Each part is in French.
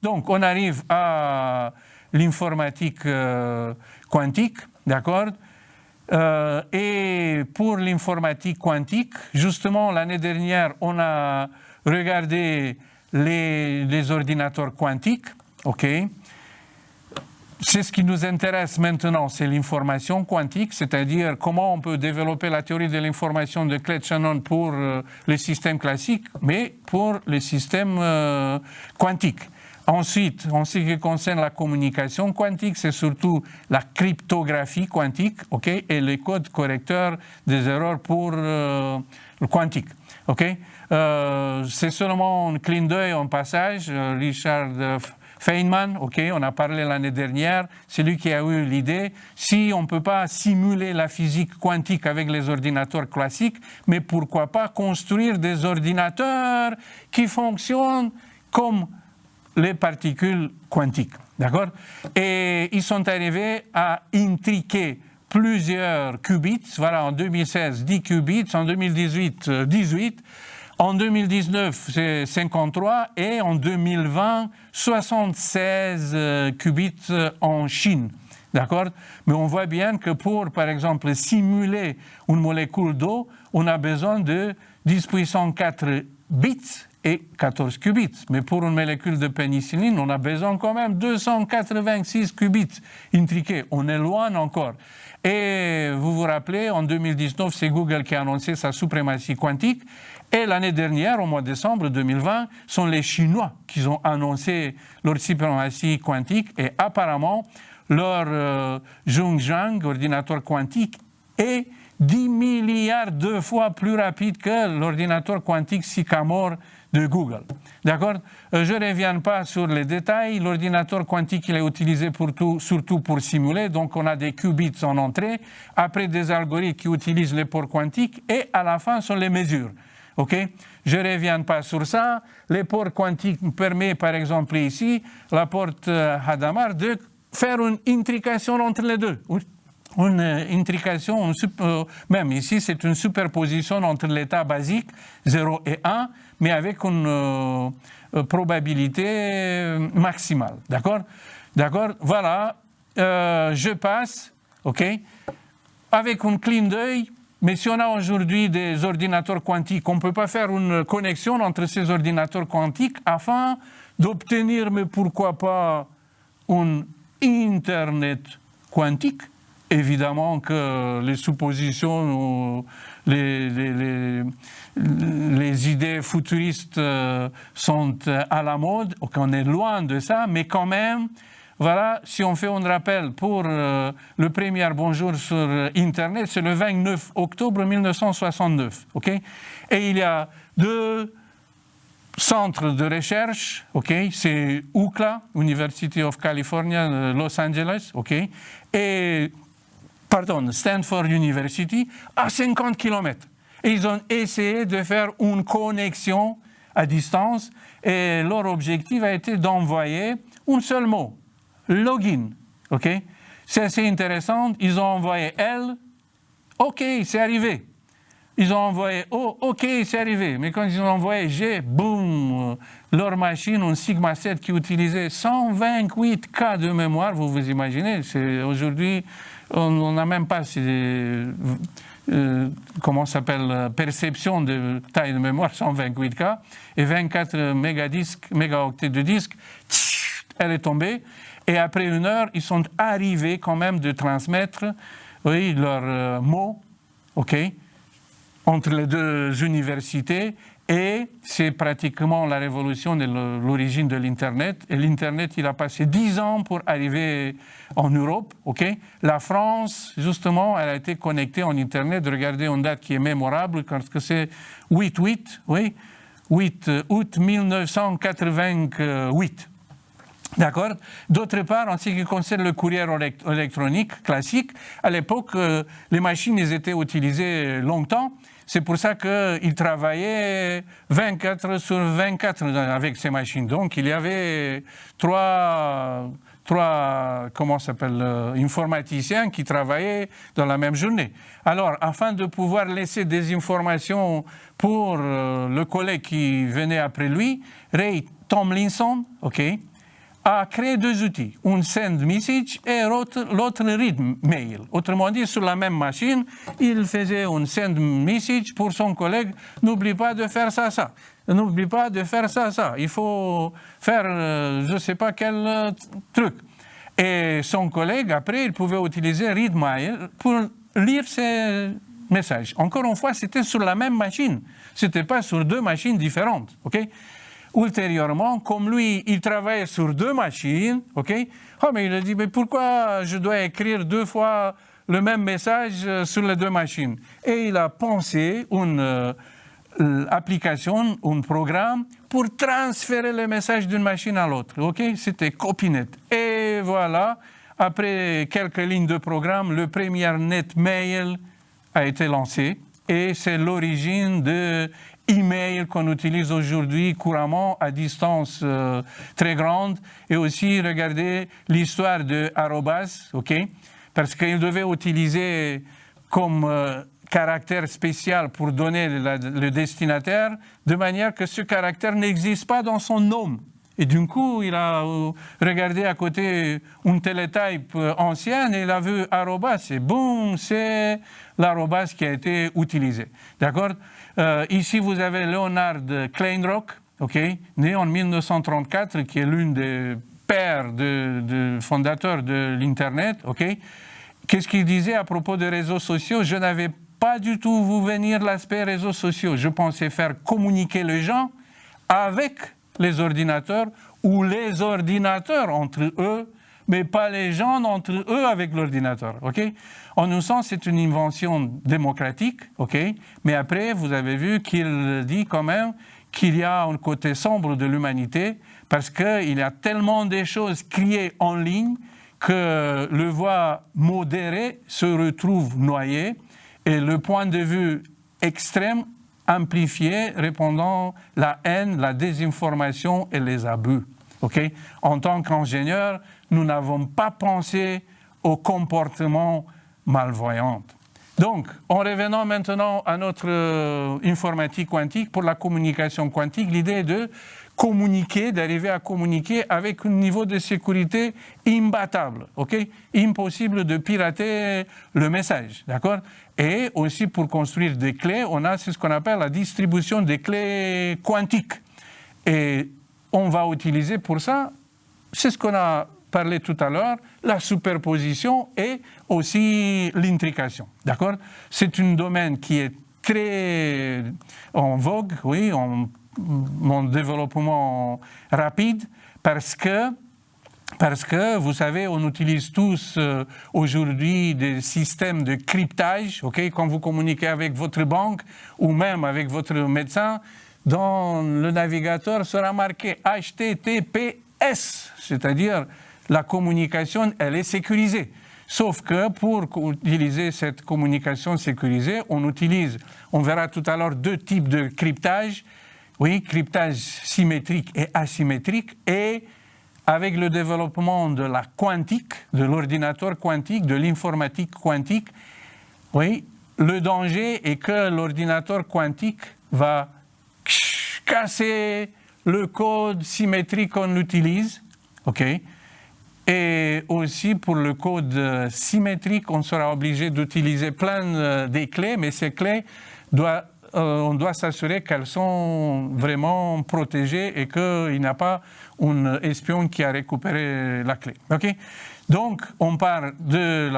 Donc, on arrive à l'informatique quantique, d'accord? Et pour l'informatique quantique, justement, l'année dernière, on a regardé les ordinateurs quantiques, ok? C'est ce qui nous intéresse maintenant, c'est l'information quantique, c'est-à-dire comment on peut développer la théorie de l'information de Clé-Shannon pour le système classique, mais pour le système quantique. Ensuite, en ce qui concerne la communication quantique, c'est surtout la cryptographie quantique, ok, et les codes correcteurs des erreurs pour le quantique, ok. C'est seulement un clin d'œil en passage. Richard Feynman, ok, on a parlé l'année dernière, c'est lui qui a eu l'idée, si on ne peut pas simuler la physique quantique avec les ordinateurs classiques, mais pourquoi pas construire des ordinateurs qui fonctionnent comme les particules quantiques, d'accord? Et ils sont arrivés à intriquer plusieurs qubits, voilà, en 2016, 10 qubits, en 2018, 18, en 2019, c'est 53, et en 2020, 76 qubits en Chine, d'accord? Mais on voit bien que pour, par exemple, simuler une molécule d'eau, on a besoin de 10 puissance 4 bits, et 14 qubits. Mais pour une molécule de pénicilline, on a besoin quand même 286 qubits intriqués. On est loin encore. Et vous vous rappelez, en 2019, c'est Google qui a annoncé sa suprématie quantique. Et l'année dernière, au mois de décembre 2020, sont les Chinois qui ont annoncé leur suprématie quantique. Et apparemment, leur Zhongzhang, ordinateur quantique, est 10 milliards de fois plus rapide que l'ordinateur quantique Sycamore de Google. D'accord? Je ne reviens pas sur les détails. L'ordinateur quantique, il est utilisé surtout pour simuler. Donc, on a des qubits en entrée, après des algorithmes qui utilisent les ports quantiques, et à la fin, sont les mesures. OK? Je ne reviens pas sur ça. Les ports quantiques permettent, par exemple, ici, la porte Hadamard, de faire une intrication entre les deux. Une intrication, même ici, c'est une superposition entre l'état basique, 0 et 1, mais avec une probabilité maximale. D'accord? D'accord? Voilà. Je passe, OK? Avec un clin d'œil, mais si on a aujourd'hui des ordinateurs quantiques, on ne peut pas faire une connexion entre ces ordinateurs quantiques afin d'obtenir, mais pourquoi pas, un Internet quantique. Évidemment que les suppositions, les idées futuristes sont à la mode, on est loin de ça, mais quand même, voilà, si on fait un rappel pour le premier bonjour sur Internet, c'est le 29 octobre 1969, ok? Et il y a deux centres de recherche, ok? C'est UCLA, University of California, Los Angeles, ok? Et Stanford University, à 50 km. Et ils ont essayé de faire une connexion à distance et leur objectif a été d'envoyer un seul mot, login. OK? C'est assez intéressant. Ils ont envoyé L, OK, c'est arrivé. Ils ont envoyé O, OK, c'est arrivé. Mais quand ils ont envoyé G, boum, leur machine, un Sigma 7 qui utilisait 128 K de mémoire, vous vous imaginez, aujourd'hui, on n'a même pas comment s'appelle, perception de taille de mémoire, 128K, et 24 mégaoctets de disque, elle est tombée. Et après une heure, ils sont arrivés quand même de transmettre, oui, leurs mots, OK, entre les deux universités. Et c'est pratiquement la révolution de l'origine de l'Internet. Et l'Internet, il a passé 10 ans pour arriver en Europe. OK? La France, justement, elle a été connectée en Internet. Regardez une date qui est mémorable, parce que c'est 8 août 1988. D'accord? D'autre part, en ce qui concerne le courrier électronique classique, à l'époque, les machines elles étaient utilisées longtemps. C'est pour ça qu'ils travaillaient 24 sur 24 avec ces machines. Donc, il y avait trois informaticiens qui travaillaient dans la même journée. Alors, afin de pouvoir laisser des informations pour le collègue qui venait après lui, Ray Tomlinson, OK, a créé deux outils, un send message et l'autre read mail. Autrement dit, sur la même machine, il faisait un send message pour son collègue, n'oublie pas de faire ça. N'oublie pas de faire ça. Il faut faire je ne sais pas quel truc. Et son collègue, après, il pouvait utiliser read mail pour lire ses messages. Encore une fois, c'était sur la même machine. Ce n'était pas sur deux machines différentes. Okay? Ultérieurement, comme lui, il travaillait sur deux machines, mais il a dit, mais pourquoi je dois écrire deux fois le même message sur les deux machines? Et il a pensé une application, un programme pour transférer le message d'une machine à l'autre. C'était Copynet. Et voilà, après quelques lignes de programme, le premier NetMail a été lancé. Et c'est l'origine de email qu'on utilise aujourd'hui couramment à distance très grande. Et aussi, regardez l'histoire de arrobas, parce qu'il devait utiliser comme caractère spécial pour donner le destinataire, de manière que ce caractère n'existe pas dans son nom. Et du coup, il a regardé à côté une télétype ancienne et il a vu arrobas. Et boum, c'est l'arrobas qui a été utilisé. D'accord? Ici, vous avez Leonard Kleinrock, né en 1934, qui est l'une des pères fondateurs de l'Internet. Qu'est-ce qu'il disait à propos des réseaux sociaux? Je n'avais pas du tout vu venir l'aspect réseaux sociaux. Je pensais faire communiquer les gens avec les ordinateurs ou les ordinateurs entre eux, mais pas les gens entre eux avec l'ordinateur. En un sens, c'est une invention démocratique, mais après, vous avez vu qu'il dit quand même qu'il y a un côté sombre de l'humanité parce qu'il y a tellement de choses créées en ligne que le voix modéré se retrouve noyé et le point de vue extrême amplifié, répondant la haine, la désinformation et les abus. En tant qu'ingénieur, nous n'avons pas pensé au comportement malvoyant. Donc, en revenant maintenant à notre informatique quantique, pour la communication quantique, l'idée est de communiquer, d'arriver à communiquer avec un niveau de sécurité imbattable, impossible de pirater le message, d'accord? Et aussi pour construire des clés, on a ce qu'on appelle la distribution des clés quantiques. Et on va utiliser pour ça, c'est ce qu'on a parlé tout à l'heure, la superposition et aussi l'intrication, d'accord? C'est un domaine qui est très en vogue, en développement rapide, parce que, vous savez, on utilise tous aujourd'hui des systèmes de cryptage, quand vous communiquez avec votre banque ou même avec votre médecin, dans le navigateur sera marqué HTTPS, c'est-à-dire la communication, elle est sécurisée. Sauf que pour utiliser cette communication sécurisée, on verra tout à l'heure deux types de cryptage, cryptage symétrique et asymétrique, et avec le développement de la quantique, de l'ordinateur quantique, de l'informatique quantique, le danger est que l'ordinateur quantique va casser le code symétrique qu'on utilise, et aussi pour le code symétrique, on sera obligé d'utiliser plein des clés, mais ces clés on doit s'assurer qu'elles sont vraiment protégées et qu'il n'y a pas un espion qui a récupéré la clé. Donc, on parle de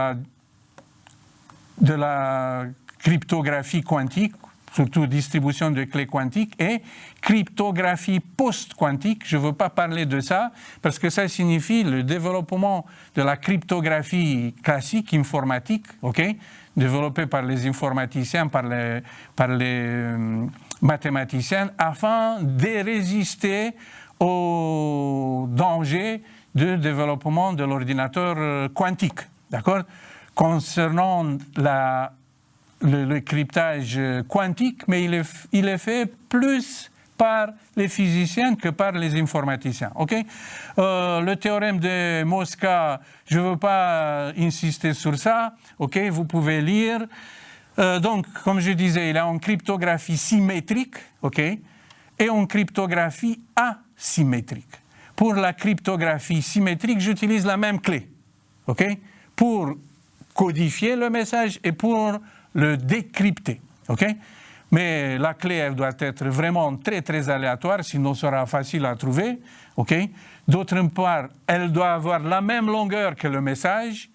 la cryptographie quantique, surtout distribution de clés quantiques, et cryptographie post-quantique. Je ne veux pas parler de ça, parce que ça signifie le développement de la cryptographie classique, informatique, développée par les informaticiens, par les mathématiciens, afin de résister au danger de développement de l'ordinateur quantique. D'accord? Concernant le cryptage quantique, mais il est fait plus par les physiciens que par les informaticiens. Le théorème de Mosca, je ne veux pas insister sur ça. Vous pouvez lire. Donc, comme je disais, il y a une cryptographie symétrique, et une cryptographie asymétrique. Pour la cryptographie symétrique, j'utilise la même clé, ok, pour codifier le message et pour le décrypter, ok. Mais la clé, elle doit être vraiment très, très aléatoire, sinon ce sera facile à trouver, ok. D'autre part, elle doit avoir la même longueur que le message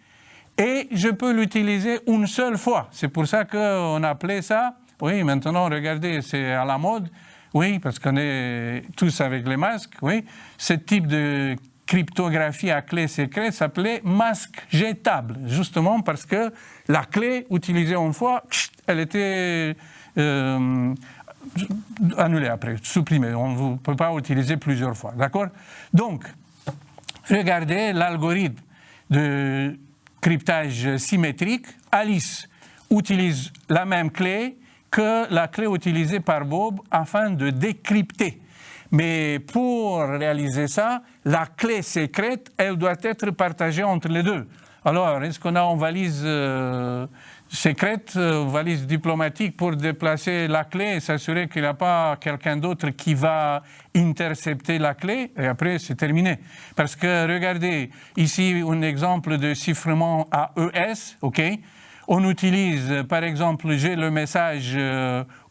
et je peux l'utiliser une seule fois. C'est pour ça qu'on appelait ça, oui, maintenant, regardez, c'est à la mode, oui, parce qu'on est tous avec les masques, oui. Ce type de cryptographie à clé secrète s'appelait masque jetable, justement parce que la clé utilisée une fois, elle était annulée après, supprimée. On ne peut pas utiliser plusieurs fois, d'accord? Donc, regardez l'algorithme de cryptage symétrique. Alice utilise la même clé que la clé utilisée par Bob afin de décrypter. Mais pour réaliser ça, la clé secrète, elle doit être partagée entre les deux. Alors, est-ce qu'on a une valise secrète, une valise diplomatique pour déplacer la clé et s'assurer qu'il n'y a pas quelqu'un d'autre qui va intercepter la clé? Et après, c'est terminé. Parce que, regardez, ici, un exemple de chiffrement AES, ok? On utilise, par exemple, j'ai le message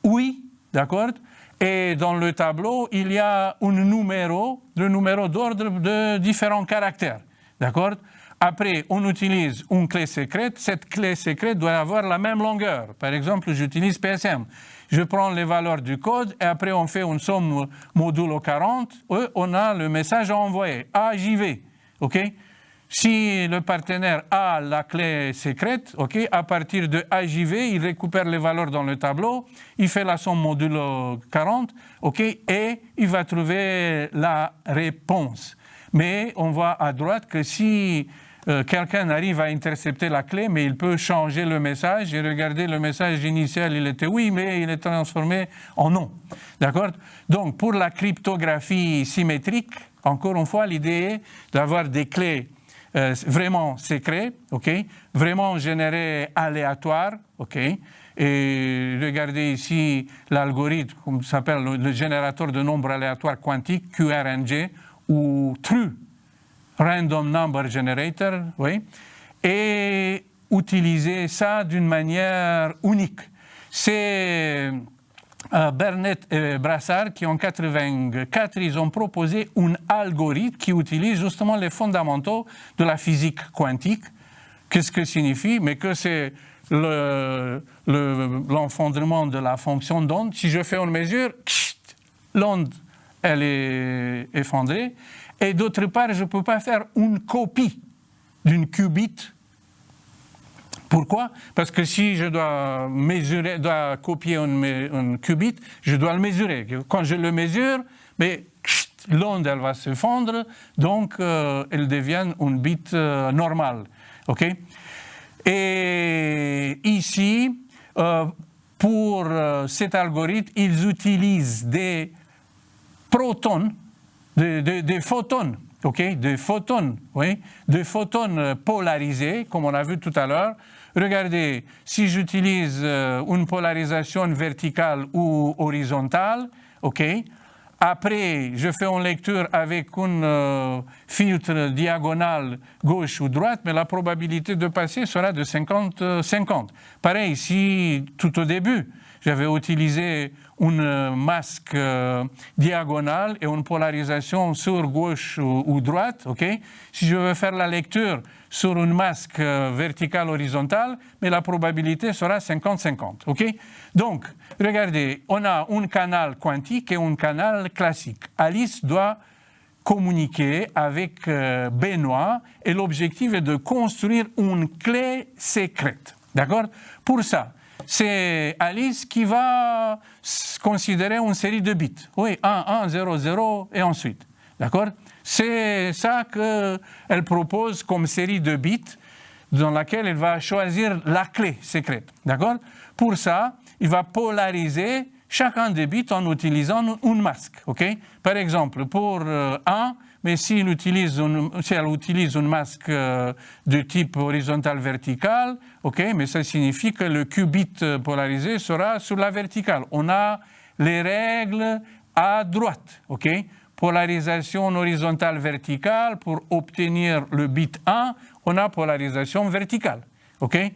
oui, d'accord? Et dans le tableau, il y a un numéro, le numéro d'ordre de différents caractères, d'accord? Après, on utilise une clé secrète. Cette clé secrète doit avoir la même longueur. Par exemple, j'utilise PSM. Je prends les valeurs du code et après, on fait une somme modulo 40. On a le message à envoyer, AJV, ok? Si le partenaire a la clé secrète, okay, à partir de AJV, il récupère les valeurs dans le tableau, il fait la somme modulo 40, okay, et il va trouver la réponse. Mais on voit à droite que si quelqu'un arrive à intercepter la clé, mais il peut changer le message et regarder le message initial, il était oui, mais il est transformé en non. D'accord? Donc, pour la cryptographie symétrique, encore une fois, l'idée est d'avoir des clés vraiment secret, okay, vraiment généré aléatoire, okay, et regardez ici l'algorithme, comme s'appelle le générateur de nombres aléatoires quantiques, QRNG, ou True Random Number Generator, oui, et utiliser ça d'une manière unique. C'est Bernet et Brassard qui en 1984, ils ont proposé un algorithme qui utilise justement les fondamentaux de la physique quantique. Qu'est-ce que signifie? Mais que c'est l'enfondrement de la fonction d'onde. Si je fais une mesure, l'onde, elle est effondrée. Et d'autre part, je ne peux pas faire une copie d'une qubit. Pourquoi? Parce que si je dois mesurer, dois copier un qubit, je dois le mesurer. Quand je le mesure, mais l'onde elle va se fondre, donc elle devient une bit normale. Okay? Et ici, pour cet algorithme, ils utilisent des protons, des photons. Okay, des photons, oui, des photons polarisés, comme on a vu tout à l'heure. Regardez, si j'utilise une polarisation verticale ou horizontale, ok, après je fais une lecture avec un filtre diagonal gauche ou droite, mais la probabilité de passer sera de 50-50. Pareil, si tout au début, j'avais utilisé un masque diagonal et une polarisation sur gauche ou droite, ok? Si je veux faire la lecture sur un masque vertical horizontal, mais la probabilité sera 50-50, ok? Donc, regardez, on a un canal quantique et un canal classique. Alice doit communiquer avec Benoît et l'objectif est de construire une clé secrète, d'accord? Pour ça, c'est Alice qui va considérer une série de bits. Oui, 1, 1, 0, 0 et ensuite. D'accord? C'est ça qu'elle propose comme série de bits dans laquelle elle va choisir la clé secrète. D'accord? Pour ça, il va polariser chacun des bits en utilisant un masque. Okay? Par exemple, pour 1, mais si elle utilise un masque de type horizontal-vertical, okay, mais ça signifie que le qubit polarisé sera sur la verticale. On a les règles à droite, okay, polarisation horizontale verticale. Pour obtenir le bit 1, on a polarisation verticale. Okay?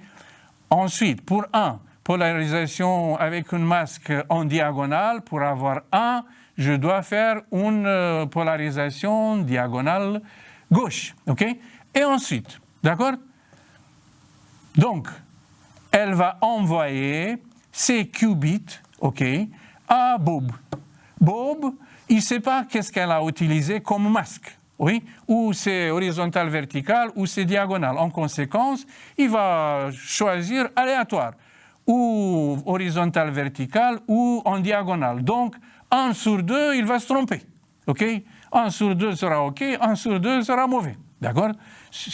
Ensuite, pour 1, polarisation avec un masque en diagonale. Pour avoir 1, je dois faire une polarisation diagonale gauche. Okay? Et ensuite, d'accord? Donc, elle va envoyer ces qubits, okay, à Bob. Bob, il ne sait pas qu'est-ce qu'elle a utilisé comme masque. Oui, ou c'est horizontal vertical ou c'est diagonal. En conséquence, il va choisir aléatoire, ou horizontal vertical ou en diagonale. Donc, 1 sur 2, il va se tromper. Okay? 1 sur 2 sera OK, 1 sur 2 sera mauvais. D'accord?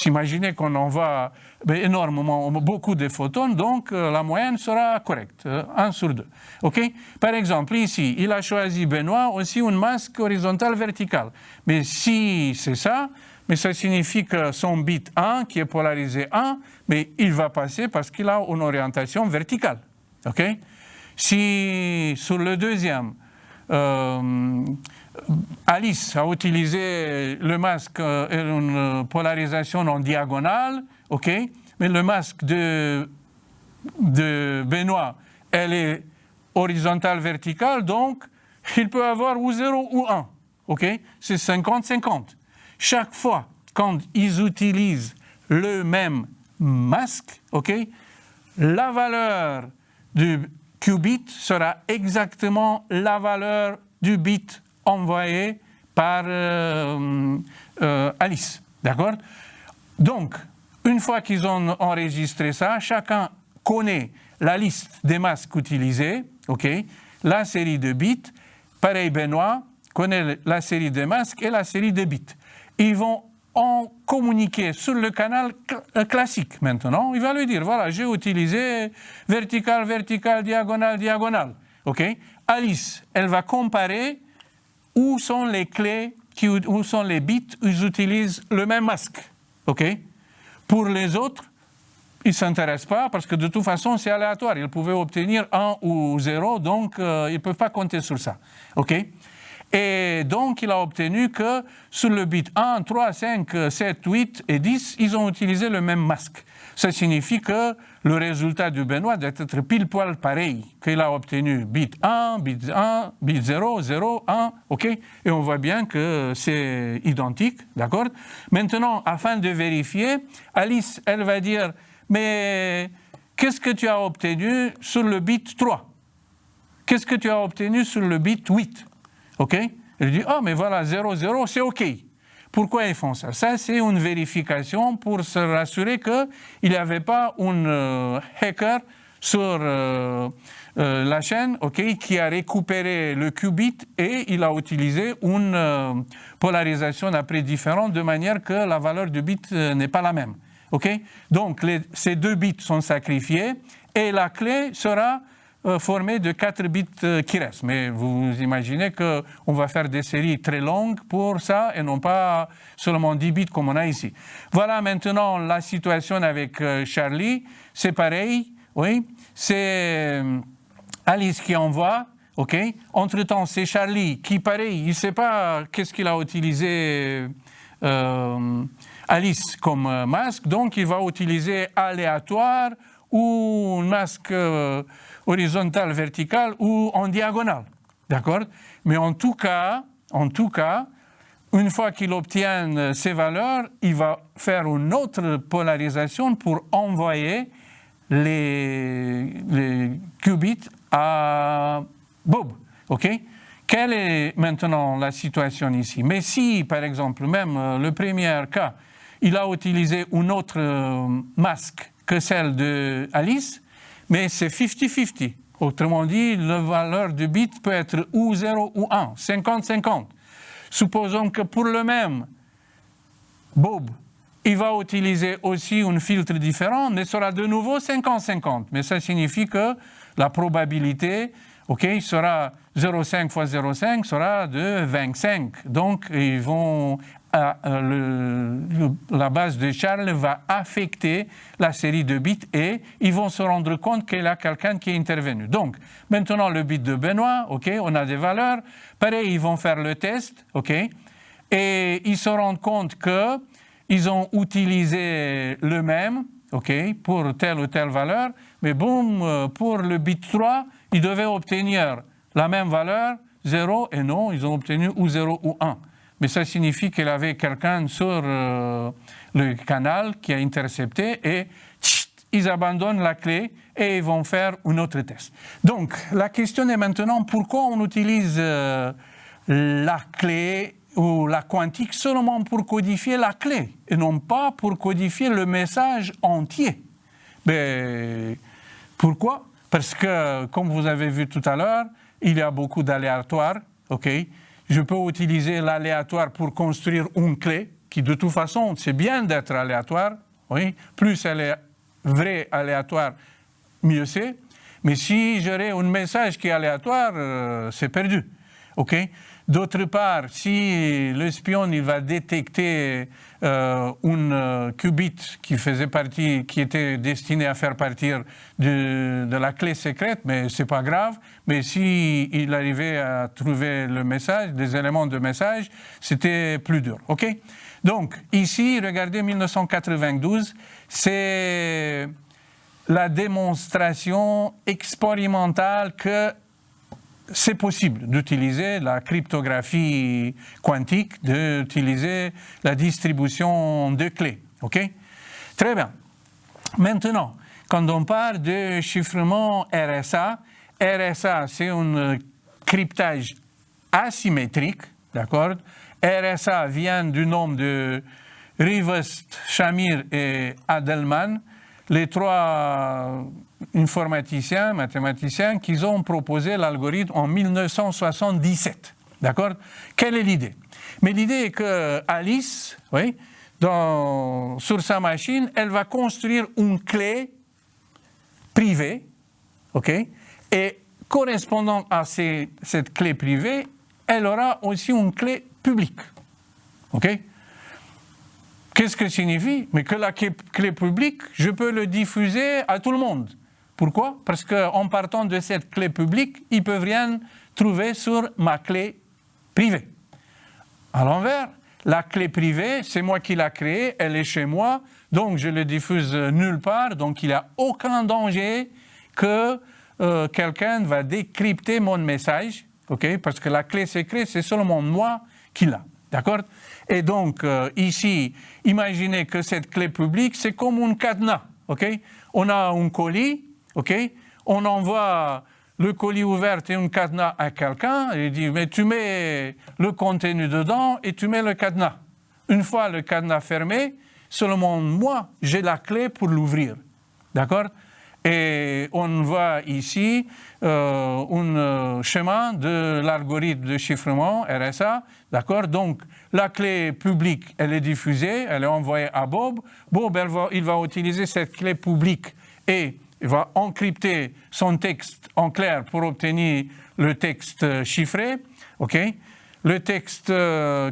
Imaginez qu'on envoie énormément, beaucoup de photons, donc la moyenne sera correcte, 1 sur 2. Okay? Par exemple, ici, il a choisi Benoît aussi un masque horizontal vertical. Mais si c'est ça, mais ça signifie que son bit 1, qui est polarisé 1, mais il va passer parce qu'il a une orientation verticale. Okay? Si sur le deuxième, Alice a utilisé le masque et une polarisation en diagonale, ok, mais le masque de Benoît, elle est horizontale verticale, donc il peut avoir ou 0 ou 1, ok, c'est 50-50. Chaque fois quand ils utilisent le même masque, ok, la valeur du qubit sera exactement la valeur du bit envoyé par Alice. D'accord? Donc, une fois qu'ils ont enregistré ça, chacun connaît la liste des masques utilisés, okay, la série de bits. Pareil, Benoît connaît la série de masques et la série de bits. Ils vont en communiquer sur le canal classique maintenant. Il va lui dire, voilà, j'ai utilisé vertical, vertical, diagonal, diagonal. Okay? Alice, elle va comparer où sont les clés, où sont les bits où ils utilisent le même masque. Okay? Pour les autres, ils ne s'intéressent pas parce que de toute façon, c'est aléatoire. Ils pouvaient obtenir 1 ou 0, donc ils ne peuvent pas compter sur ça. Okay? Et donc, il a obtenu que sur le bit 1, 3, 5, 7, 8 et 10, ils ont utilisé le même masque. Ça signifie que le résultat du Benoît doit être pile poil pareil, qu'il a obtenu bit 1, bit 1, bit 0, 0, 1, ok? Et on voit bien que c'est identique, d'accord? Maintenant, afin de vérifier, Alice, elle va dire, mais qu'est-ce que tu as obtenu sur le bit 3? Qu'est-ce que tu as obtenu sur le bit 8? OK? Elle dit, oh, mais voilà, 0, 0, c'est OK. Pourquoi ils font ça? Ça, c'est une vérification pour se rassurer qu'il n'y avait pas un hacker sur la chaîne, OK, qui a récupéré le qubit et il a utilisé une polarisation après différente de manière que la valeur du bit n'est pas la même. OK? Donc, ces 2 bits sont sacrifiés et la clé sera formé de 4 bits qui restent. Mais vous imaginez qu'on va faire des séries très longues pour ça et non pas seulement 10 bits comme on a ici. Voilà maintenant la situation avec Charlie. C'est pareil, oui. C'est Alice qui envoie, ok. Entre-temps, c'est Charlie qui, pareil, il ne sait pas qu'est-ce qu'il a utilisé Alice comme masque, donc il va utiliser aléatoire ou masque horizontal, vertical ou en diagonale. D'accord? Mais en tout cas, une fois qu'il obtient ces valeurs, il va faire une autre polarisation pour envoyer les qubits à Bob. OK? Quelle est maintenant la situation ici? Mais si, par exemple, même le premier cas, il a utilisé un autre masque que celle de Alice, mais c'est 50-50. Autrement dit, la valeur du bit peut être ou 0 ou 1, 50-50. Supposons que pour le même Bob, il va utiliser aussi un filtre différent, mais sera de nouveau 50-50. Mais ça signifie que la probabilité, OK, sera 0,5 fois 0,5 sera de 25. Donc, ils vont la base de Charles va affecter la série de bits et ils vont se rendre compte qu'il y a quelqu'un qui est intervenu. Donc, maintenant, le bit de Benoît, ok, on a des valeurs. Pareil, ils vont faire le test, ok, et ils se rendent compte qu'ils ont utilisé le même, ok, pour telle ou telle valeur, mais boum, pour le bit 3, ils devaient obtenir la même valeur, 0, et non, ils ont obtenu ou 0 ou 1. Mais ça signifie qu'il y avait quelqu'un sur le canal qui a intercepté et ils abandonnent la clé et ils vont faire un autre test. Donc, la question est maintenant pourquoi on utilise la clé ou la quantique seulement pour codifier la clé et non pas pour codifier le message entier. Mais pourquoi? Parce que, comme vous avez vu tout à l'heure, il y a beaucoup d'aléatoires, ok? Je peux utiliser l'aléatoire pour construire une clé, qui de toute façon, c'est bien d'être aléatoire, oui? Plus elle est vraie aléatoire, mieux c'est. Mais si j'aurais un message qui est aléatoire, c'est perdu, ok? D'autre part, si l'espion il va détecter un qubit qui faisait partie, qui était destiné à faire partir de la clé secrète, mais c'est pas grave. Mais si il arrivait à trouver le message, des éléments de message, c'était plus dur. Ok? Donc ici, regardez 1992, c'est la démonstration expérimentale que c'est possible d'utiliser la cryptographie quantique, d'utiliser la distribution de clés. OK? Très bien. Maintenant, quand on parle de chiffrement RSA, RSA, c'est un cryptage asymétrique, d'accord? RSA vient du nom de Rivest, Shamir et Adelman, les trois informaticiens, mathématiciens, qui ont proposé l'algorithme en 1977. D'accord? Quelle est l'idée? Mais l'idée est que Alice, oui, sur sa machine, elle va construire une clé privée, ok? Et correspondant à cette clé privée, elle aura aussi une clé publique, ok? Qu'est-ce que signifie? Mais que la clé publique, je peux le diffuser à tout le monde. Pourquoi? Parce qu'en partant de cette clé publique, ils ne peuvent rien trouver sur ma clé privée. À l'envers, la clé privée, c'est moi qui l'ai créée, elle est chez moi, donc je ne le diffuse nulle part, donc il n'y a aucun danger que quelqu'un va décrypter mon message, okay? Parce que la clé secrète, c'est seulement moi qui l'a. D'accord? Et donc, ici, imaginez que cette clé publique, c'est comme un cadenas. Okay? On a un colis, okay? On envoie le colis ouvert et un cadenas à quelqu'un, et il dit, mais tu mets le contenu dedans et tu mets le cadenas. Une fois le cadenas fermé, seulement moi, j'ai la clé pour l'ouvrir. D'accord? Et on voit ici un schéma de l'algorithme de chiffrement RSA. D'accord? Donc, la clé publique, elle est diffusée, elle est envoyée à Bob. Bob, il va utiliser cette clé publique et il va encrypter son texte en clair pour obtenir le texte chiffré. OK? Le texte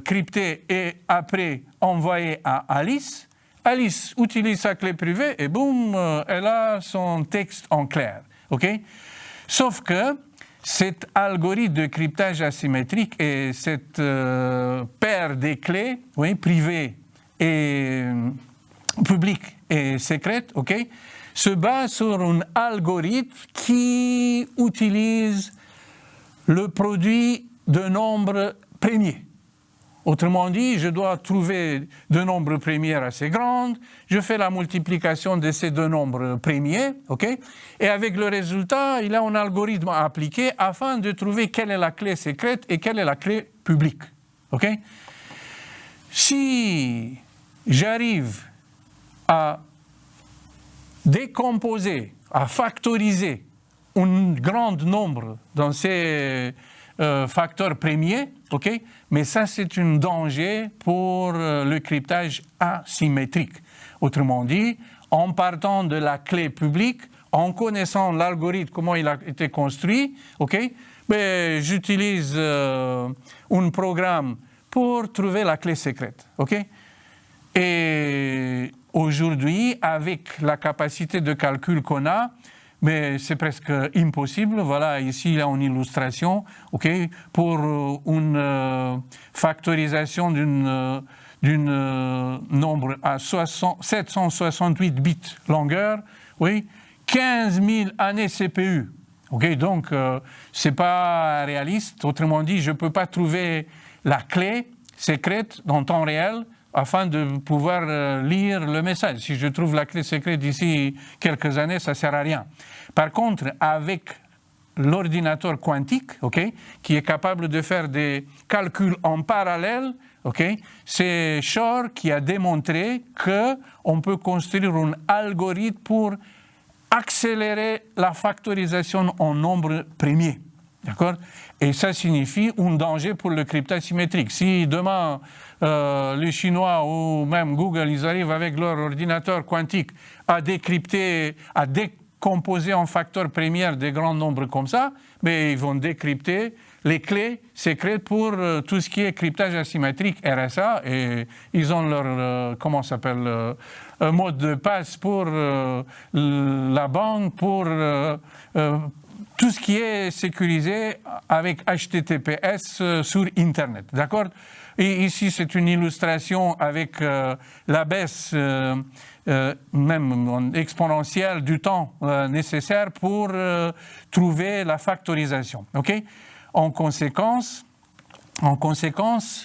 crypté est après envoyé à Alice. Alice utilise sa clé privée et boum, elle a son texte en clair. Okay? Sauf que cet algorithme de cryptage asymétrique et cette paire des clés, oui, privées et publiques et secrètes, okay, se base sur un algorithme qui utilise le produit de nombres premiers. Autrement dit, je dois trouver deux nombres premiers assez grands, je fais la multiplication de ces deux nombres premiers, okay? Et avec le résultat, il y a un algorithme à appliquer afin de trouver quelle est la clé secrète et quelle est la clé publique. Okay? Si j'arrive à décomposer, à factoriser un grand nombre dans ces facteurs premiers, okay? Mais ça, c'est un danger pour le cryptage asymétrique. Autrement dit, en partant de la clé publique, en connaissant l'algorithme, comment il a été construit, okay? Mais j'utilise un programme pour trouver la clé secrète. OK? Et aujourd'hui, avec la capacité de calcul qu'on a, mais c'est presque impossible. Voilà, ici, il y a une illustration, OK, pour une factorisation d'une nombre à 768 bits longueur, oui, 15 000 années CPU. OK, donc, ce n'est pas réaliste. Autrement dit, je ne peux pas trouver la clé secrète en temps réel afin de pouvoir lire le message. Si je trouve la clé secrète d'ici quelques années, ça ne sert à rien. Par contre, avec l'ordinateur quantique, okay, qui est capable de faire des calculs en parallèle, okay, c'est Shor qui a démontré qu'on peut construire un algorithme pour accélérer la factorisation en nombre premier. D'accord? Et ça signifie un danger pour le cryptage symétrique. Si demain, les Chinois ou même Google, ils arrivent avec leur ordinateur quantique à décrypter, à décomposer en facteurs premiers des grands nombres comme ça, mais ils vont décrypter les clés secrètes pour tout ce qui est cryptage asymétrique, RSA, et ils ont leur, comment ça s'appelle, mot de passe pour la banque, pour tout ce qui est sécurisé avec HTTPS sur Internet. D'accord? Et ici, c'est une illustration avec la baisse même exponentielle du temps nécessaire pour trouver la factorisation. Okay? En conséquence,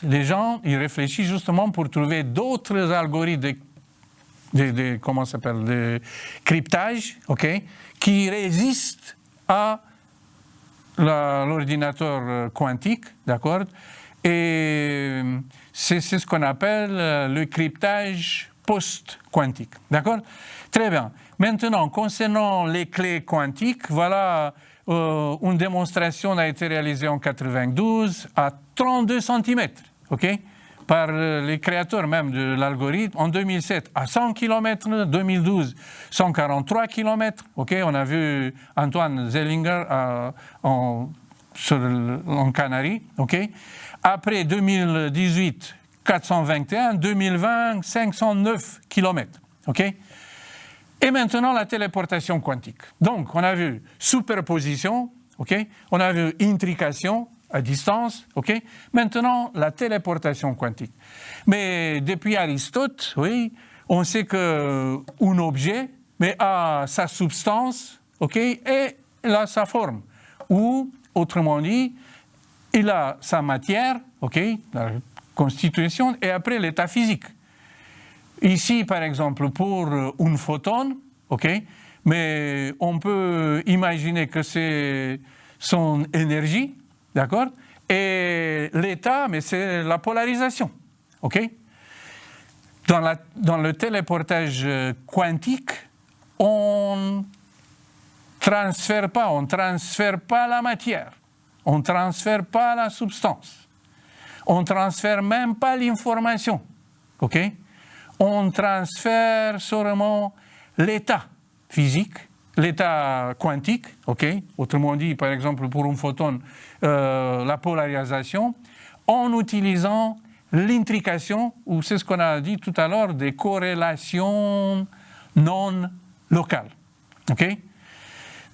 les gens ils réfléchissent justement pour trouver d'autres algorithmes comment ça s'appelle, de cryptage, okay, qui résistent à l'ordinateur quantique, d'accord? Et c'est ce qu'on appelle le cryptage post-quantique, d'accord? Très bien. Maintenant, concernant les clés quantiques, voilà, une démonstration a été réalisée en 92 à 32 cm, ok? Par les créateurs même de l'algorithme, en 2007 à 100 km, 2012 143 km, ok, on a vu Antoine Zellinger en Canaries, ok. Après 2018 421, 2020 509 km, ok. Et maintenant la téléportation quantique. Donc on a vu superposition, ok, on a vu intrication à distance, ok. Maintenant, la téléportation quantique. Mais depuis Aristote, oui, on sait qu'un objet, mais a sa substance, ok, et il a sa forme. Ou, autrement dit, il a sa matière, ok, la constitution, et après l'état physique. Ici, par exemple, pour une photone, ok, mais on peut imaginer que c'est son énergie. D'accord? Et l'état, mais c'est la polarisation. OK? Dans le téléportage quantique, on ne transfère pas la matière, on ne transfère pas la substance, on ne transfère même pas l'information. OK? On transfère seulement l'état physique, l'état quantique, ok, autrement dit, par exemple, pour un photone, la polarisation, en utilisant l'intrication, ou c'est ce qu'on a dit tout à l'heure, des corrélations non locales. Ok?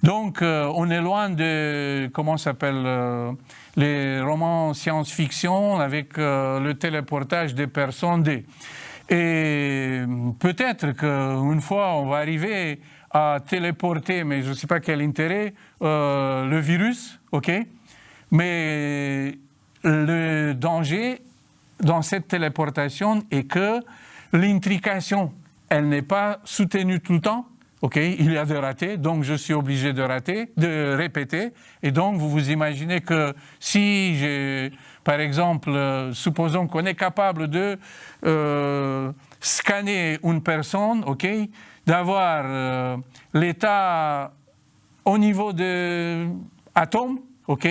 Donc, on est loin de, comment s'appelle, les romans science-fiction avec le téléportage des personnes. Et peut-être qu'une fois, on va arriver à téléporter, mais je ne sais pas quel intérêt, le virus, ok? Mais le danger dans cette téléportation est que l'intrication, elle n'est pas soutenue tout le temps, ok? Il y a des ratés, donc je suis obligé de répéter, et donc vous vous imaginez que si j'ai, par exemple, supposons qu'on est capable de scanner une personne, ok? D'avoir l'état au niveau de atomes, ok,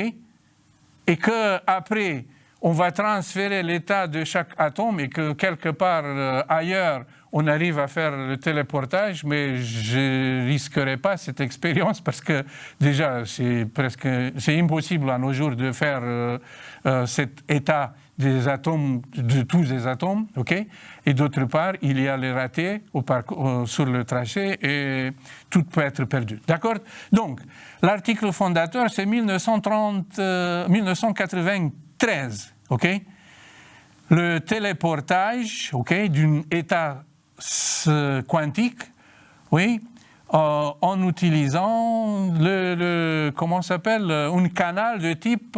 et que après on va transférer l'état de chaque atome et que quelque part ailleurs, on arrive à faire le téléportage, mais je ne risquerai pas cette expérience parce que déjà, c'est impossible à nos jours de faire cet état des atomes, de tous les atomes, ok? Et d'autre part, il y a les ratés sur le tracé et tout peut être perdu. D'accord? Donc, l'article fondateur, c'est 1993, ok? Le téléportage, ok, d'un état quantique, oui, en utilisant comment s'appelle, un canal de type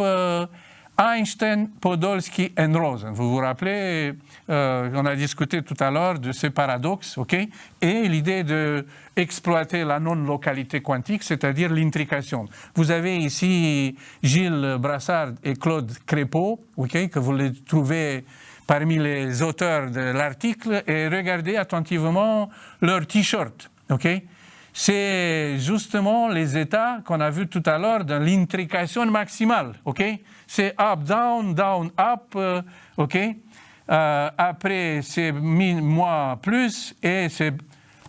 Einstein, Podolsky et Rosen. Vous vous rappelez, on a discuté tout à l'heure de ce paradoxe, ok? Et l'idée d'exploiter la non-localité quantique, c'est-à-dire l'intrication. Vous avez ici Gilles Brassard et Claude Crépeau, ok, que vous les trouvez parmi les auteurs de l'article, et regardez attentivement leur t-shirt, ok? C'est justement les états qu'on a vus tout à l'heure de l'intrication maximale, ok? C'est up, down, down, up, ok? Après, c'est moins, plus, et c'est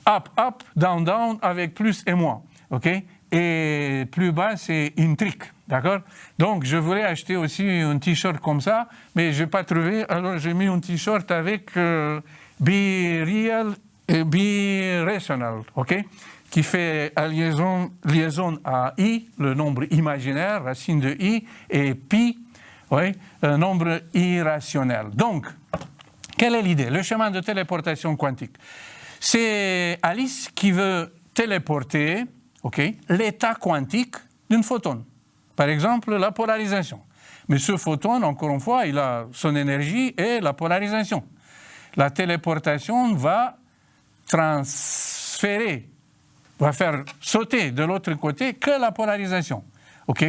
up, up, down, down, avec plus et moins, ok? Et plus bas, c'est intrique, d'accord? Donc, je voulais acheter aussi un t-shirt comme ça, mais je n'ai pas trouvé, alors j'ai mis un t-shirt avec be real et be rational, ok? Qui fait liaison à i, le nombre imaginaire, racine de i, et pi, oui, un nombre irrationnel. Donc, quelle est l'idée? Le chemin de téléportation quantique. C'est Alice qui veut téléporter, okay, l'état quantique d'un photon. Par exemple, la polarisation. Mais ce photon, encore une fois, il a son énergie et la polarisation. La téléportation va transférer, va faire sauter de l'autre côté que la polarisation. OK?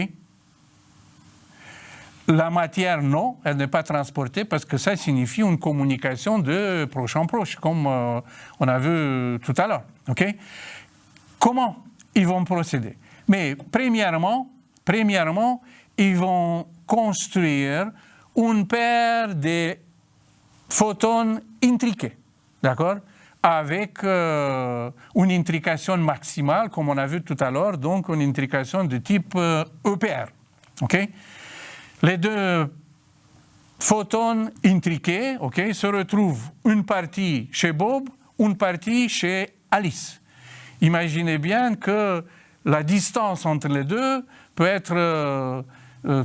La matière, non, elle n'est pas transportée parce que ça signifie une communication de proche en proche, comme on a vu tout à l'heure. OK? Comment ils vont procéder? Mais premièrement, ils vont construire une paire de photons intriqués, d'accord? Avec une intrication maximale, comme on a vu tout à l'heure, donc une intrication de type EPR. OK? Les deux photons intriqués, OK, se retrouvent une partie chez Bob, une partie chez Alice. Imaginez bien que la distance entre les deux peut être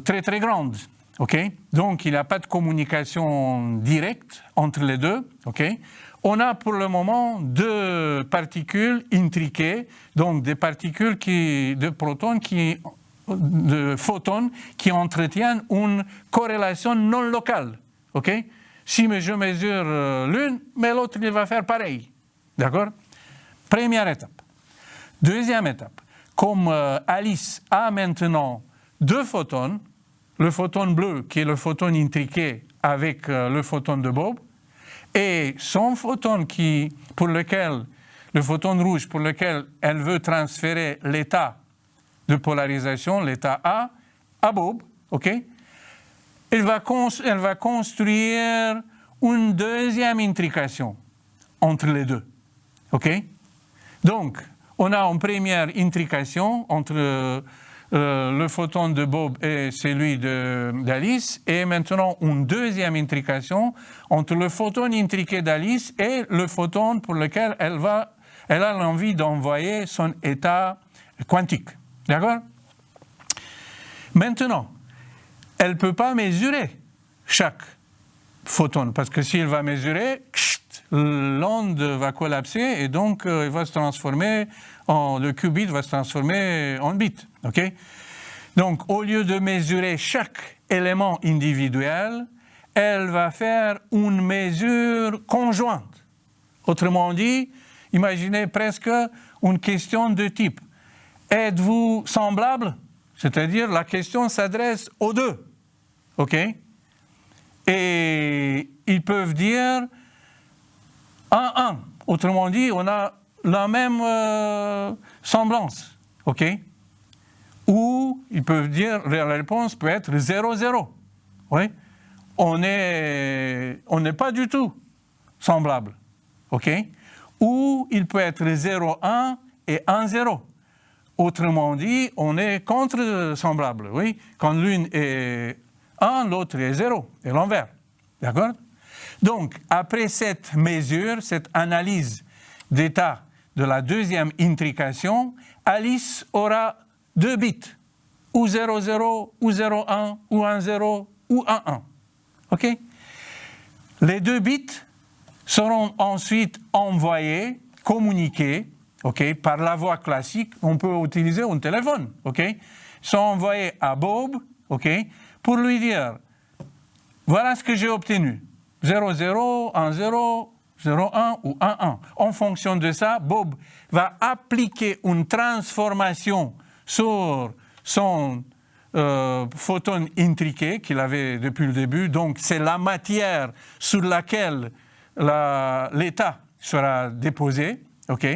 très très grande. Okay? Donc il n'y a pas de communication directe entre les deux. Okay? On a pour le moment deux particules intriquées, donc des particules de photons qui entretiennent une corrélation non locale. Okay? Si je mesure l'une, mais l'autre il va faire pareil. D'accord? Première étape. Deuxième étape. Comme Alice a maintenant deux photons, le photon bleu qui est le photon intriqué avec le photon de Bob, et son photon le photon rouge pour lequel elle veut transférer l'état de polarisation, l'état A, à Bob, ok? Elle va construire une deuxième intrication entre les deux, ok? Donc, on a une première intrication entre le photon de Bob et celui d'Alice, et maintenant une deuxième intrication entre le photon intriqué d'Alice et le photon pour lequel elle a l'envie d'envoyer son état quantique. D'accord? Maintenant, elle ne peut pas mesurer chaque photon, parce que s'il va mesurer, l'onde va collapser et donc il va se transformer le qubit va se transformer en bit. Okay? Donc, au lieu de mesurer chaque élément individuel, elle va faire une mesure conjointe. Autrement dit, imaginez presque une question de type « Êtes-vous semblable ?» C'est-à-dire, la question s'adresse aux deux. OK? Et ils peuvent dire 1-1. Autrement dit, on a la même semblance. OK? Ou ils peuvent dire, la réponse peut être 0-0. Oui? on n'est pas du tout semblable. OK? Ou il peut être 0,1 et 1,0. Autrement dit, on est contre-semblable. Oui? Quand l'une est 1, l'autre est 0, et l'envers. D'accord? Donc, après cette mesure, cette analyse d'état de la deuxième intrication, Alice aura 2 bits, ou 00, ou 01, ou 10, ou 11. OK? Les 2 bits seront ensuite envoyés, communiqués, OK, par la voie classique. On peut utiliser un téléphone. OK? Ils sont envoyés à Bob, OK, pour lui dire, voilà ce que j'ai obtenu. 00, 10, 01 ou 11. En fonction de ça, Bob va appliquer une transformation sur son photon intriqué qu'il avait depuis le début. Donc, c'est la matière sur laquelle l'état sera déposé. OK?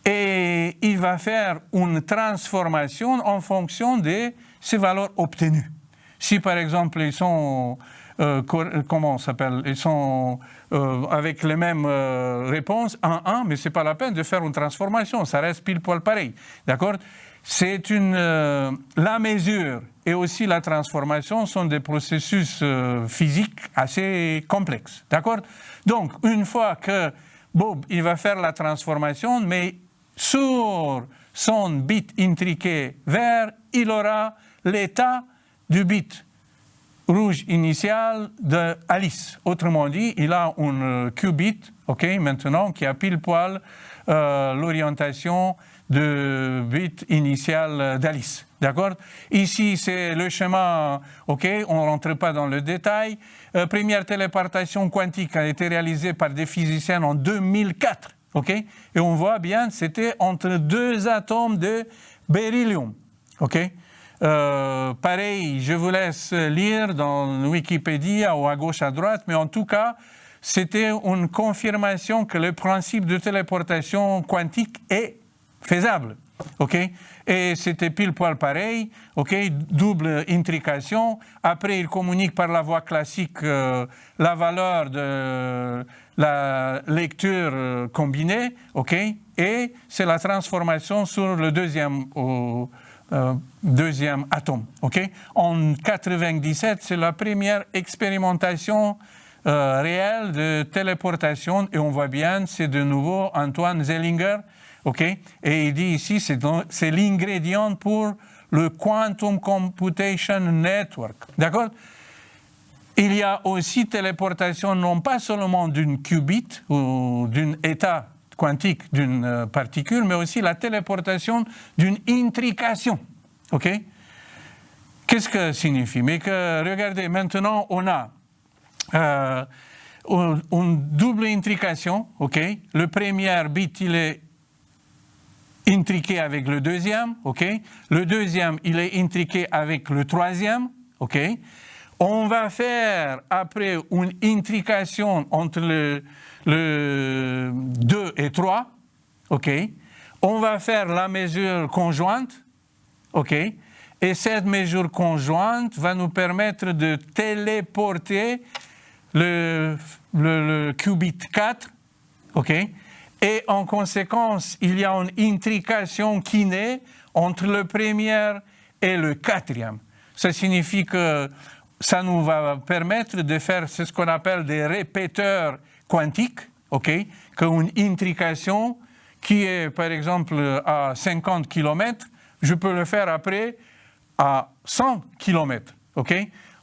Et il va faire une transformation en fonction de ces valeurs obtenues. Si, par exemple, ils sont... comment on s'appelle? Ils sont avec les mêmes réponses, 1, mais ce n'est pas la peine de faire une transformation, ça reste pile poil pareil. D'accord? C'est la mesure et aussi la transformation sont des processus physiques assez complexes. D'accord? Donc, une fois que Bob il va faire la transformation, mais sur son bit intriqué vert, il aura l'état du bit rouge initial de Alice. Autrement dit, il a un qubit, OK, maintenant, qui a pile poil l'orientation de bit initial d'Alice. D'accord? Ici, c'est le schéma, OK, on ne rentre pas dans le détail. Première téléportation quantique a été réalisée par des physiciens en 2004, OK? Et on voit bien, c'était entre 2 atomes de beryllium, OK? Pareil, je vous laisse lire dans Wikipédia ou à gauche à droite, mais en tout cas, c'était une confirmation que le principe de téléportation quantique est faisable. OK? Et c'était pile poil pareil, OK? Double intrication. Après, il communique par la voie classique la valeur de la lecture combinée, OK? Et c'est la transformation sur le deuxième atome. Okay? En 1997, c'est la première expérimentation réelle de téléportation et on voit bien, c'est de nouveau Antoine Zellinger. Okay? Et il dit ici, c'est l'ingrédient pour le Quantum Computation Network. D'accord? Il y a aussi téléportation non pas seulement d'une qubit ou d'un état quantique d'une particule, mais aussi la téléportation d'une intrication. OK? Qu'est-ce que ça signifie? Mais que, regardez, maintenant, on a une double intrication. OK? Le premier bit, il est intriqué avec le deuxième. OK? Le deuxième, il est intriqué avec le troisième. OK? On va faire, après, une intrication entre le 2 et 3, OK? On va faire la mesure conjointe, OK? Et cette mesure conjointe va nous permettre de téléporter le qubit 4, OK? Et en conséquence, il y a une intrication qui naît entre le premier et le quatrième. Ça signifie que ça nous va permettre de faire ce qu'on appelle des répéteurs quantique, OK, qu'une intrication qui est, par exemple, à 50 km, je peux le faire après à 100 km, OK?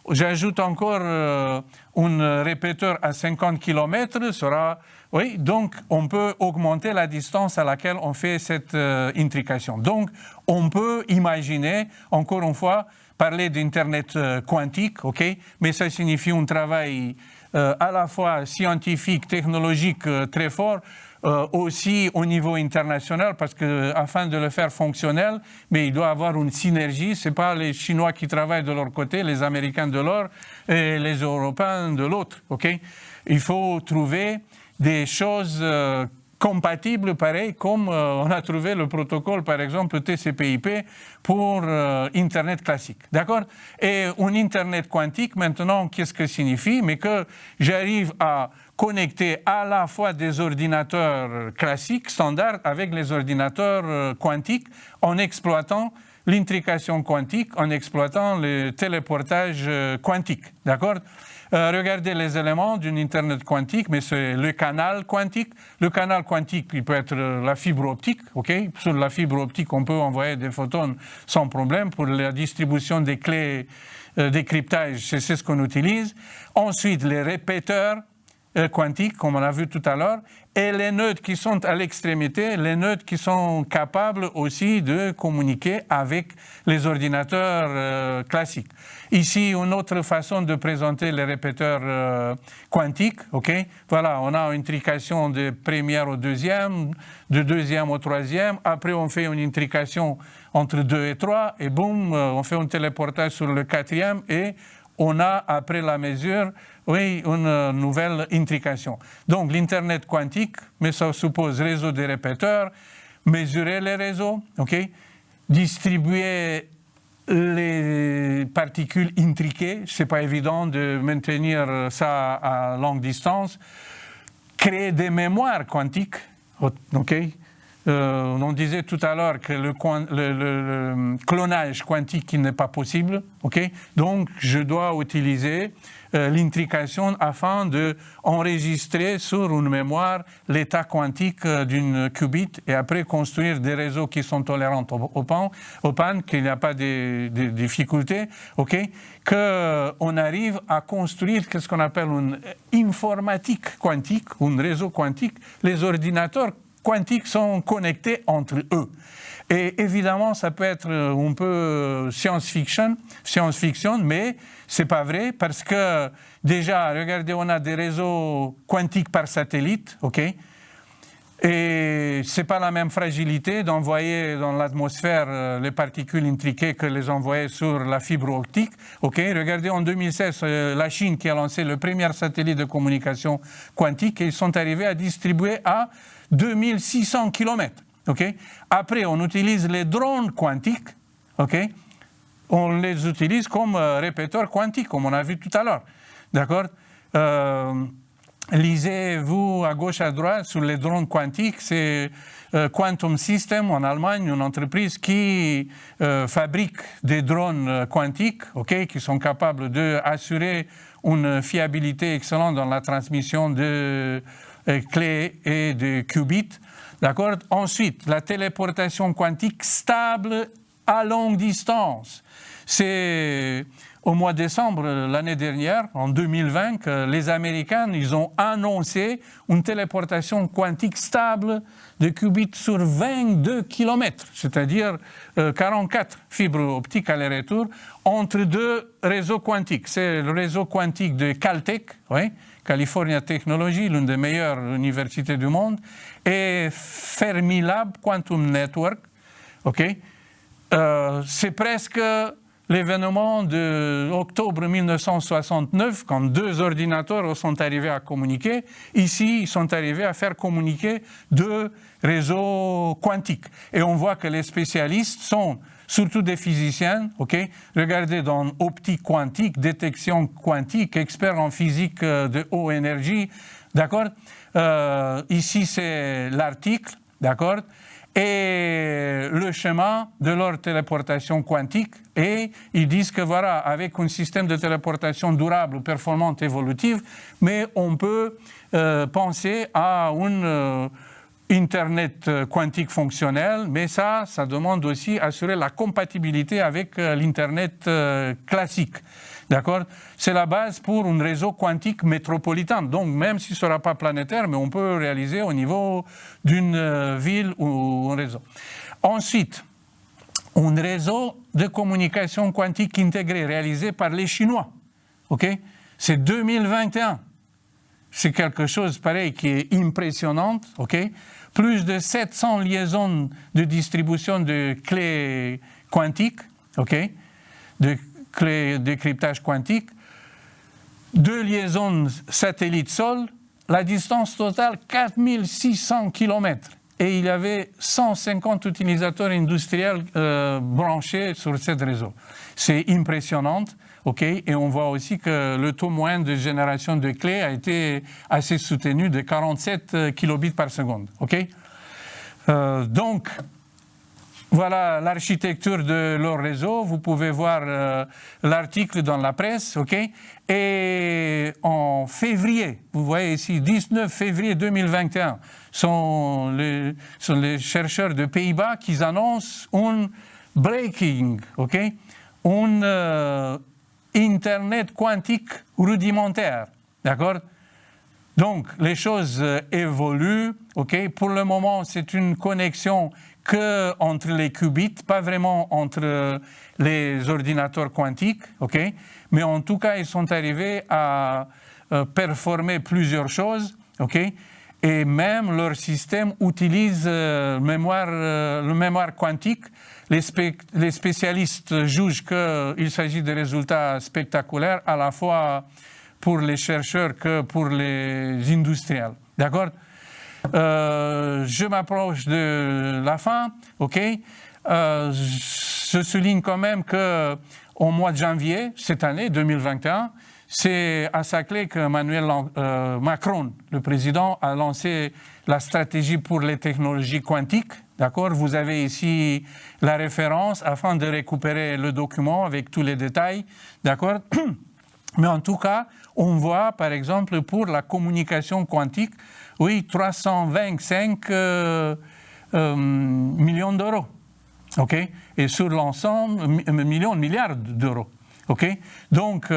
J'ajoute encore un répéteur à 50 km, sera... Oui, donc on peut augmenter la distance à laquelle on fait cette intrication. Donc, on peut imaginer, encore une fois, parler d'Internet quantique, OK? Mais ça signifie un travail à la fois scientifique, technologique très fort, aussi au niveau international, parce que afin de le faire fonctionnel, mais il doit avoir une synergie. C'est pas les Chinois qui travaillent de leur côté, les Américains de l'autre et les Européens de l'autre, OK? Il faut trouver des choses compatible, pareil, comme on a trouvé le protocole, par exemple, TCP/IP pour Internet classique. D'accord? Et un Internet quantique, maintenant, qu'est-ce que signifie? Mais que j'arrive à connecter à la fois des ordinateurs classiques, standards, avec les ordinateurs quantiques, en exploitant l'intrication quantique, en exploitant le téléportage quantique. D'accord? Regardez les éléments d'une Internet quantique, mais c'est le canal quantique. Le canal quantique, il peut être la fibre optique. Okay? Sur la fibre optique, on peut envoyer des photons sans problème pour la distribution des clés de cryptage. C'est ce qu'on utilise. Ensuite, les répéteurs quantiques, comme on a vu tout à l'heure, et les nœuds qui sont à l'extrémité, les nœuds qui sont capables aussi de communiquer avec les ordinateurs classiques. Ici, une autre façon de présenter les répéteurs quantiques. Okay? Voilà, on a une intrication de première au deuxième, de deuxième au troisième. Après, on fait une intrication entre 2 et 3, et boum, on fait un téléportage sur le quatrième, et on a, après la mesure, oui, une nouvelle intrication. Donc, l'Internet quantique, mais ça suppose réseau de répéteurs, mesurer les réseaux, okay? Distribuer les particules intriquées, ce n'est pas évident de maintenir ça à longue distance, créer des mémoires quantiques, okay? On disait tout à l'heure que le clonage quantique n'est pas possible, okay? Donc je dois utiliser l'intrication afin d'enregistrer sur une mémoire l'état quantique d'une qubit et après construire des réseaux qui sont tolérants aux pannes, qu'il n'y a pas de difficultés, okay? Qu'on arrive à construire ce qu'on appelle une informatique quantique, un réseau quantique. Les ordinateurs quantiques sont connectés entre eux. Et évidemment, ça peut être un peu science-fiction, mais c'est pas vrai parce que déjà, regardez, on a des réseaux quantiques par satellite, ok? Et c'est pas la même fragilité d'envoyer dans l'atmosphère les particules intriquées que les envoyer sur la fibre optique, ok? Regardez, en 2016, la Chine qui a lancé le premier satellite de communication quantique et ils sont arrivés à distribuer à 2600 km. Okay? Après, on utilise les drones quantiques. Okay? On les utilise comme répéteurs quantiques, comme on a vu tout à l'heure. D'accord? Lisez-vous à gauche, à droite, sur les drones quantiques. C'est Quantum System en Allemagne, une entreprise qui fabrique des drones quantiques, okay? Qui sont capables d'assurer une fiabilité excellente dans la transmission de clés et de qubits. D'accord? Ensuite, la téléportation quantique stable à longue distance. C'est au mois de décembre l'année dernière, en 2020, que les Américains ils ont annoncé une téléportation quantique stable de qubits sur 22 km, c'est-à-dire 44 fibres optiques aller-retour entre deux réseaux quantiques. C'est le réseau quantique de Caltech, oui, California Technology, l'une des meilleures universités du monde, et Fermilab Quantum Network. Okay? C'est presque l'événement d'octobre 1969, quand deux ordinateurs sont arrivés à communiquer. Ici, ils sont arrivés à faire communiquer deux réseaux quantiques. Et on voit que les spécialistes sont surtout des physiciens, okay? Regardez dans optique quantique, détection quantique, experts en physique de haute énergie, d'accord? Ici, c'est l'article, d'accord? Et le schéma de leur téléportation quantique. Et ils disent que voilà, avec un système de téléportation durable, performante, évolutive, mais on peut penser à une Internet quantique fonctionnel, mais ça demande aussi assurer la compatibilité avec l'Internet classique. D'accord? C'est la base pour un réseau quantique métropolitain. Donc, même s'il ne sera pas planétaire, mais on peut réaliser au niveau d'une ville ou un réseau. Ensuite, un réseau de communication quantique intégré réalisé par les Chinois. Okay? C'est 2021. C'est quelque chose pareil qui est impressionnant. Okay? Plus de 700 liaisons de distribution de clés quantiques, okay? De clés de cryptage quantique, 2 liaisons satellite-sol, la distance totale 4600 km. Et il y avait 150 utilisateurs industriels branchés sur ce réseau. C'est impressionnant, ok? Et on voit aussi que le taux moyen de génération de clés a été assez soutenu de 47 kilobits par seconde, ok? Donc, voilà l'architecture de leur réseau. Vous pouvez voir l'article dans la presse, ok? Et en février, vous voyez ici, 19 février 2021, sont les chercheurs de Pays-Bas qui annoncent un breaking, ok? Un Internet quantique rudimentaire, d'accord? Donc, les choses évoluent, ok? Pour le moment, c'est une connexion que entre les qubits, pas vraiment entre les ordinateurs quantiques, ok? Mais en tout cas, ils sont arrivés à performer plusieurs choses, ok? Et même leur système utilise le mémoire quantique. Les spécialistes jugent qu'il s'agit de résultats spectaculaires à la fois pour les chercheurs que pour les industriels, d'accord? Je m'approche de la fin, ok? Je souligne quand même qu'au mois de janvier, cette année, 2021, c'est à sa clé que Emmanuel Macron, le président, a lancé la stratégie pour les technologies quantiques, d'accord? Vous avez ici la référence afin de récupérer le document avec tous les détails, d'accord? Mais en tout cas, on voit, par exemple, pour la communication quantique, oui, 325 millions d'euros, ok? Et sur l'ensemble, milliards d'euros, ok? Donc,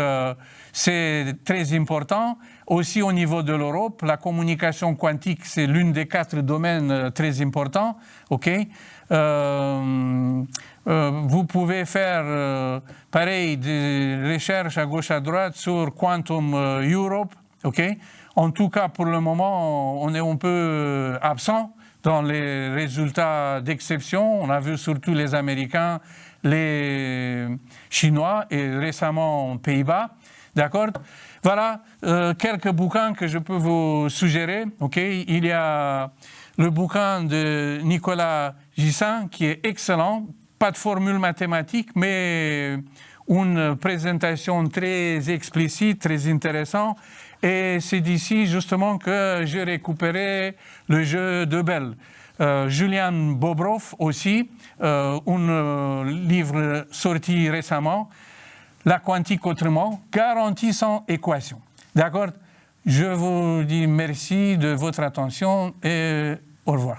c'est très important. Aussi au niveau de l'Europe, la communication quantique, c'est l'un des 4 domaines très importants, ok? Vous pouvez faire pareil des recherches à gauche à droite sur Quantum Europe, ok? En tout cas, pour le moment, on est un peu absent dans les résultats d'exception. On a vu surtout les Américains, les Chinois et récemment les Pays-Bas, d'accord? Voilà quelques bouquins que je peux vous suggérer, ok? Il y a le bouquin de Nicolas Gissin qui est excellent, pas de formule mathématique, mais une présentation très explicite, très intéressante. Et c'est d'ici justement que j'ai récupéré le jeu de Bell. Julian Bobrov aussi, un livre sorti récemment, La quantique autrement, garantie sans équation. D'accord? Je vous dis merci de votre attention et au revoir.